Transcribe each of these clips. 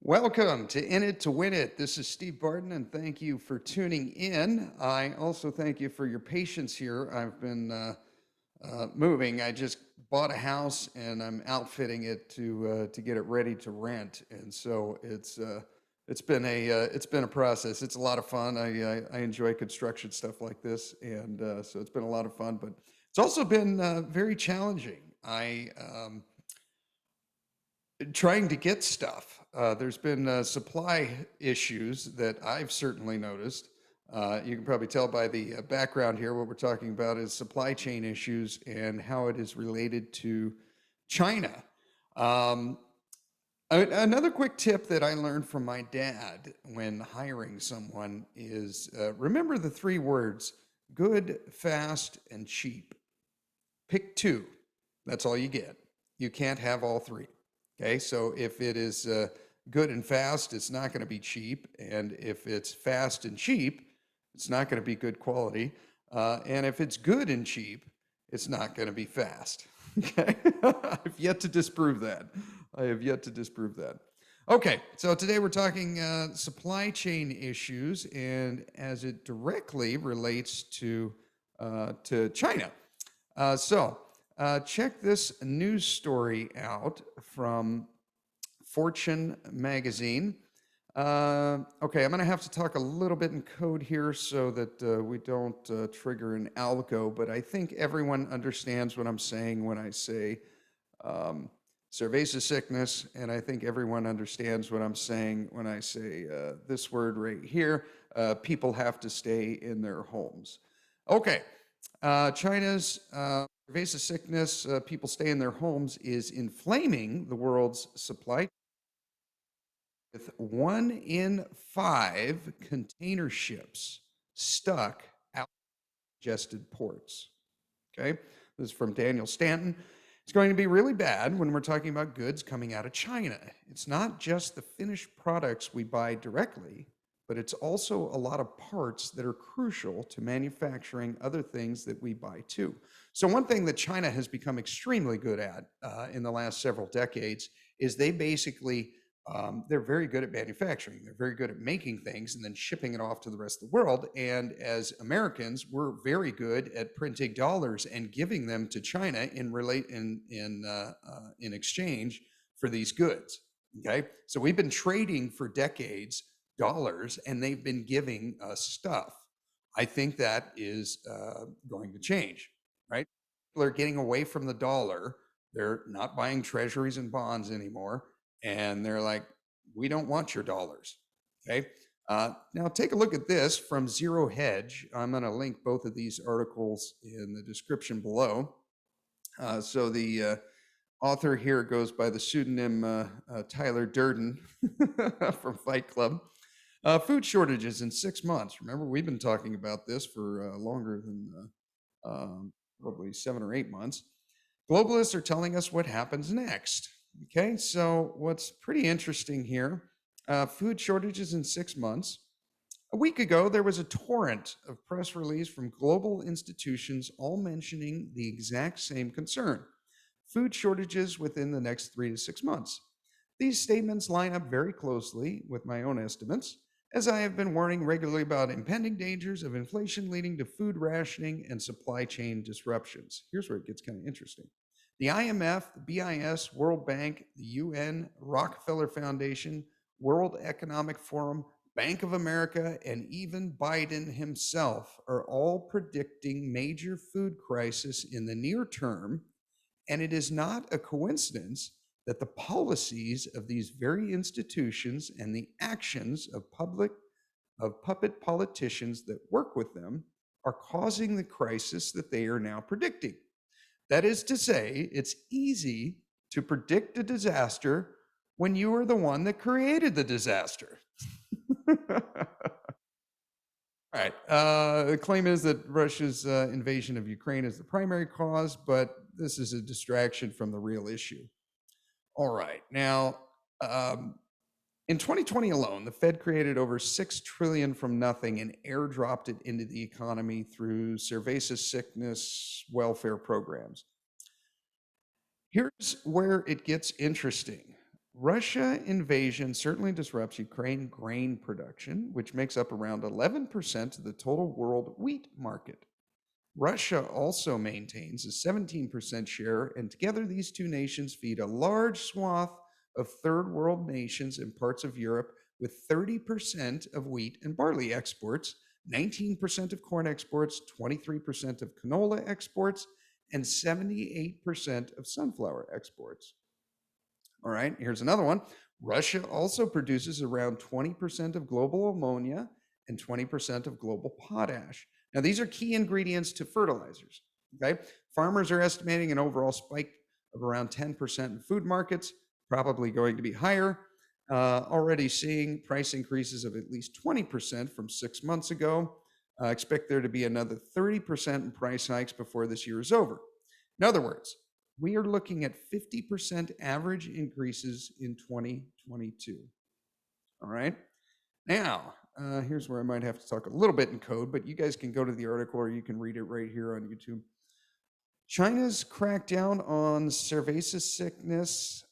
Welcome to In It to Win It. This is Steve Barton, and thank you for tuning in. I also thank you for your patience here. I've been moving. I just bought a house, and I'm outfitting it to get it ready to rent. And so it's been a process. It's a lot of fun. I enjoy construction stuff like this, and so it's been a lot of fun. But it's also been very challenging. Trying to get stuff. There's been supply issues that I've certainly noticed. You can probably tell by the background here, what we're talking about is supply chain issues and how it is related to China. Um, Another quick tip that I learned from my dad when hiring someone is remember the three words: good, fast, and cheap. Pick two. That's all you get. You can't have all three. Okay, so if it is good and fast, it's not going to be cheap. And if it's fast and cheap, it's not going to be good quality. And if it's good and cheap, it's not going to be fast. Okay, I've yet to disprove that. I have yet to disprove that. Okay, so today we're talking supply chain issues and as it directly relates to China. Check this news story out from Fortune magazine. Okay, I'm going to have to talk a little bit in code here so that we don't trigger an algo, but I think everyone understands what I'm saying when I say cerveza sickness, and I think everyone understands what I'm saying when I say this word right here: people have to stay in their homes. Okay, China's pervasive sickness, people stay in their homes, is inflaming the world's supply with 1 in 5 container ships stuck out of congested ports. Okay, this is from Daniel Stanton. It's going to be really bad when we're talking about goods coming out of China. It's not just the finished products we buy directly, but it's also a lot of parts that are crucial to manufacturing other things that we buy too. So one thing that China has become extremely good at in the last several decades is they're very good at manufacturing. They're very good at making things and then shipping it off to the rest of the world. And as Americans, we're very good at printing dollars and giving them to China in exchange for these goods. Okay, so we've been trading for decades dollars, and they've been giving us stuff. I think that is going to change, right? People are getting away from the dollar. They're not buying treasuries and bonds anymore. And they're like, we don't want your dollars. Okay. Now take a look at this from Zero Hedge. I'm going to link both of these articles in the description below. So the author here goes by the pseudonym Tyler Durden from Fight Club. Food shortages in 6 months. Remember, we've been talking about this for longer than probably 7 or 8 months. Globalists are telling us what happens next. Okay, so what's pretty interesting here, food shortages in 6 months. A week ago, there was a torrent of press release from global institutions all mentioning the exact same concern: food shortages within the next 3 to 6 months. These statements line up very closely with my own estimates, as I have been warning regularly about impending dangers of inflation leading to food rationing and supply chain disruptions. Here's where it gets kind of interesting. The IMF, the BIS, World Bank, the UN, Rockefeller Foundation, World Economic Forum, Bank of America, and even Biden himself are all predicting major food crisis in the near term. And it is not a coincidence that the policies of these very institutions and the actions of puppet politicians that work with them are causing the crisis that they are now predicting. That is to say, it's easy to predict a disaster when you are the one that created the disaster. All right. The claim is that Russia's invasion of Ukraine is the primary cause, but this is a distraction from the real issue. All right. Now, in 2020 alone, the Fed created over $6 trillion from nothing and airdropped it into the economy through cerveza sickness welfare programs. Here's where it gets interesting. Russia invasion certainly disrupts Ukraine grain production, which makes up around 11% of the total world wheat market. Russia also maintains a 17% share, and together these two nations feed a large swath of third world nations and parts of Europe with 30% of wheat and barley exports, 19% of corn exports, 23% of canola exports, and 78% of sunflower exports. All right, here's another one. Russia also produces around 20% of global ammonia and 20% of global potash. Now, these are key ingredients to fertilizers. Okay, farmers are estimating an overall spike of around 10% in food markets, probably going to be higher. Already seeing price increases of at least 20% from 6 months ago. Expect there to be another 30% in price hikes before this year is over. In other words, we are looking at 50% average increases in 2022. All right. Now, here's where I might have to talk a little bit in code, but you guys can go to the article or you can read it right here on YouTube. China's crackdown on cerveza sickness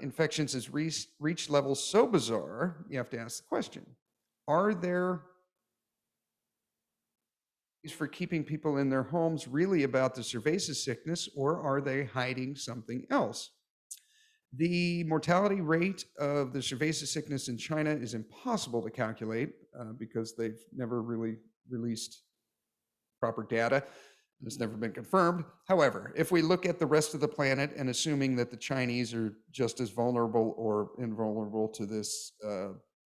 infections has reached levels so bizarre, you have to ask the question, are there for keeping people in their homes really about the cerveza sickness, or are they hiding something else? The mortality rate of the cerveza sickness in China is impossible to calculate because they've never really released proper data. It's never been confirmed. However, if we look at the rest of the planet and assuming that the Chinese are just as vulnerable or invulnerable to this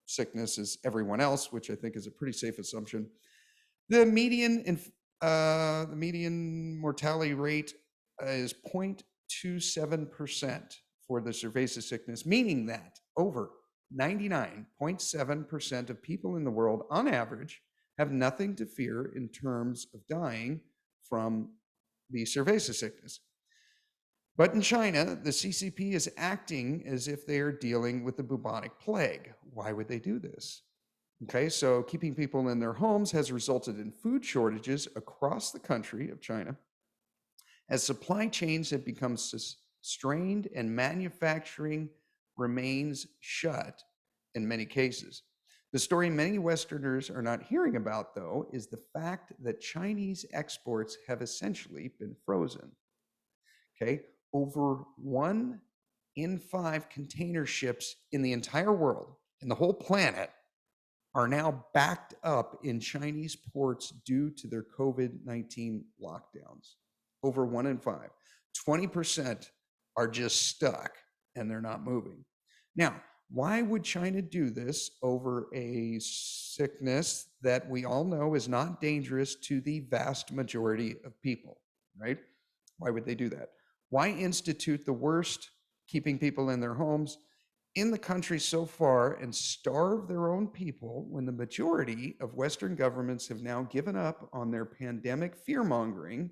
sickness as everyone else, which I think is a pretty safe assumption, the median mortality rate is 0.27% for the cerveza sickness, meaning that over 99.7% of people in the world, on average, have nothing to fear in terms of dying from the cerveza sickness. But in China, the CCP is acting as if they are dealing with the bubonic plague. Why would they do this? Okay, so keeping people in their homes has resulted in food shortages across the country of China as supply chains have become strained and manufacturing remains shut in many cases. The story many Westerners are not hearing about, though, is the fact that Chinese exports have essentially been frozen. Okay, over 1 in 5 container ships in the entire world, in the whole planet, are now backed up in Chinese ports due to their COVID-19 lockdowns. Over 1 in 5. 20% are just stuck and they're not moving. Now, why would China do this over a sickness that we all know is not dangerous to the vast majority of people, right? Why would they do that? Why institute the worst, keeping people in their homes in the country so far and starve their own people when the majority of Western governments have now given up on their pandemic fear-mongering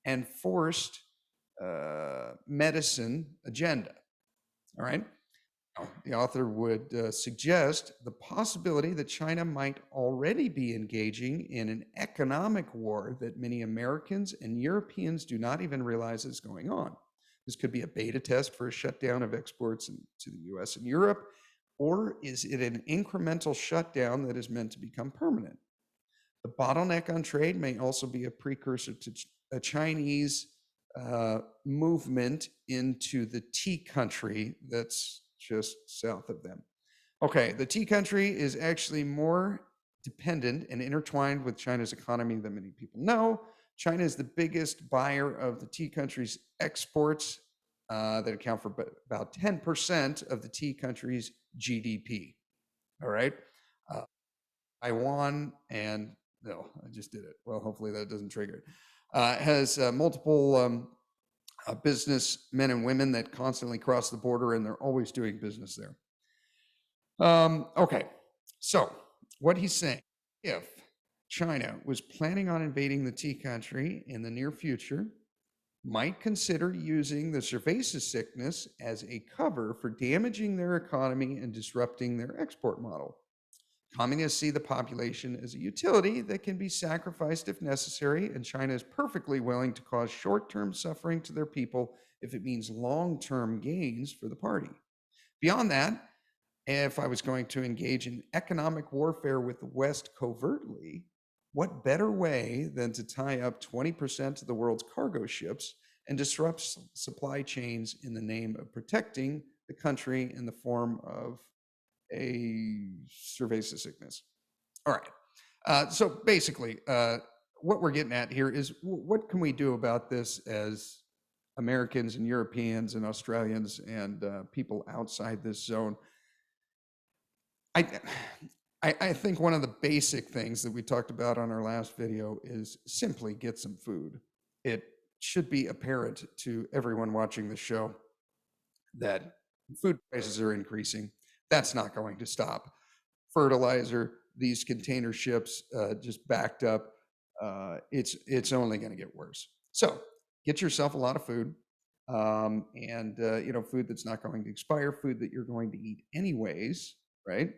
and forced medicine agenda? All right. The author would suggest the possibility that China might already be engaging in an economic war that many Americans and Europeans do not even realize is going on. This could be a beta test for a shutdown of exports to the US and Europe, or is it an incremental shutdown that is meant to become permanent? The bottleneck on trade may also be a precursor to a Chinese movement into the tea country that's just south of them. Okay, the tea country is actually more dependent and intertwined with China's economy than many people know. China is the biggest buyer of the tea country's exports that account for about 10% of the tea country's GDP. All right. Taiwan and no, I just did it. Well, hopefully that doesn't trigger it. Has multiple businessmen and women that constantly cross the border, and they're always doing business there. Okay, so what he's saying, if China was planning on invading the tea country in the near future, might consider using the cerveza sickness as a cover for damaging their economy and disrupting their export model. Communists see the population as a utility that can be sacrificed if necessary, and China is perfectly willing to cause short-term suffering to their people if it means long-term gains for the party. Beyond that, if I was going to engage in economic warfare with the West covertly, what better way than to tie up 20% of the world's cargo ships and disrupt supply chains in the name of protecting the country in the form of a cerveza sickness? All right. So basically, what we're getting at here is what can we do about this as Americans and Europeans and Australians and people outside this zone? I, I think one of the basic things that we talked about on our last video is simply get some food. It should be apparent to everyone watching the show that food prices are increasing. That's not going to stop. Fertilizer, these container ships just backed up. It's only going to get worse. So get yourself a lot of food, and food that's not going to expire, food that you're going to eat anyways, right?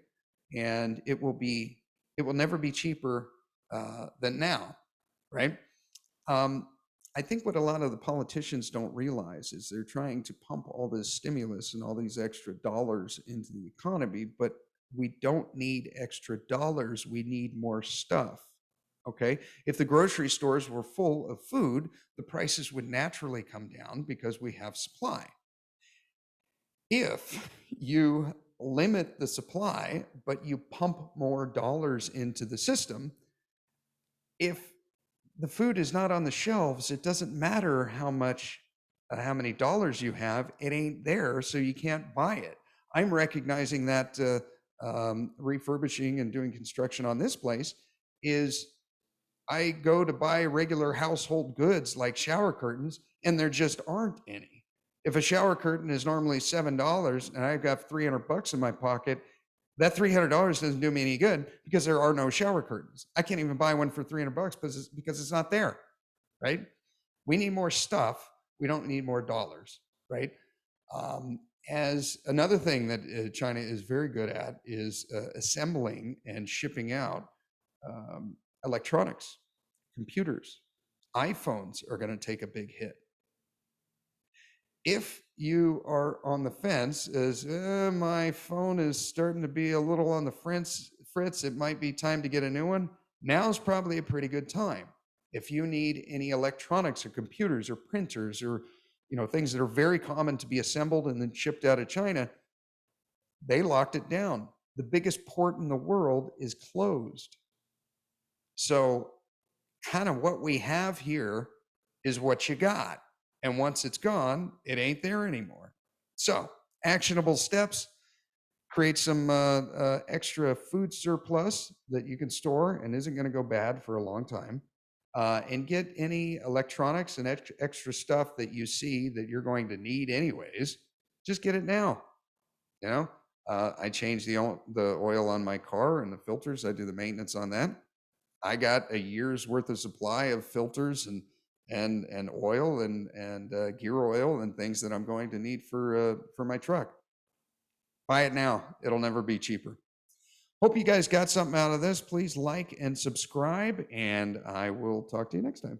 And it will never be cheaper than now, right? I think what a lot of the politicians don't realize is they're trying to pump all this stimulus and all these extra dollars into the economy, but we don't need extra dollars. We need more stuff. Okay. If the grocery stores were full of food, the prices would naturally come down because we have supply. If you limit the supply, but you pump more dollars into the system, if the food is not on the shelves, it doesn't matter how many dollars you have, it ain't there, so you can't buy it. I'm recognizing that refurbishing and doing construction on this place is I go to buy regular household goods like shower curtains, and there just aren't any. If a shower curtain is normally $7 and I've got $300 in my pocket, that $300 doesn't do me any good because there are no shower curtains. I can't even buy one for $300 because it's not there, right? We need more stuff. We don't need more dollars, right? As another thing that China is very good at is assembling and shipping out electronics, computers. iPhones are going to take a big hit. If you are on the fence as my phone is starting to be a little on the fritz, it might be time to get a new one, now's probably a pretty good time. If you need any electronics or computers or printers or things that are very common to be assembled and then shipped out of China, they locked it down. The biggest port in the world is closed. So kind of what we have here is what you got. And once it's gone, it ain't there anymore. So actionable steps: create some extra food surplus that you can store and isn't going to go bad for a long time. And get any electronics and extra stuff that you see that you're going to need anyways. Just get it now. I change the oil on my car and the filters. I do the maintenance on that. I got a year's worth of supply of filters and oil and gear oil and things that I'm going to need for my truck. Buy it now. It'll never be cheaper. Hope you guys got something out of this. Please like and subscribe, and I will talk to you next time.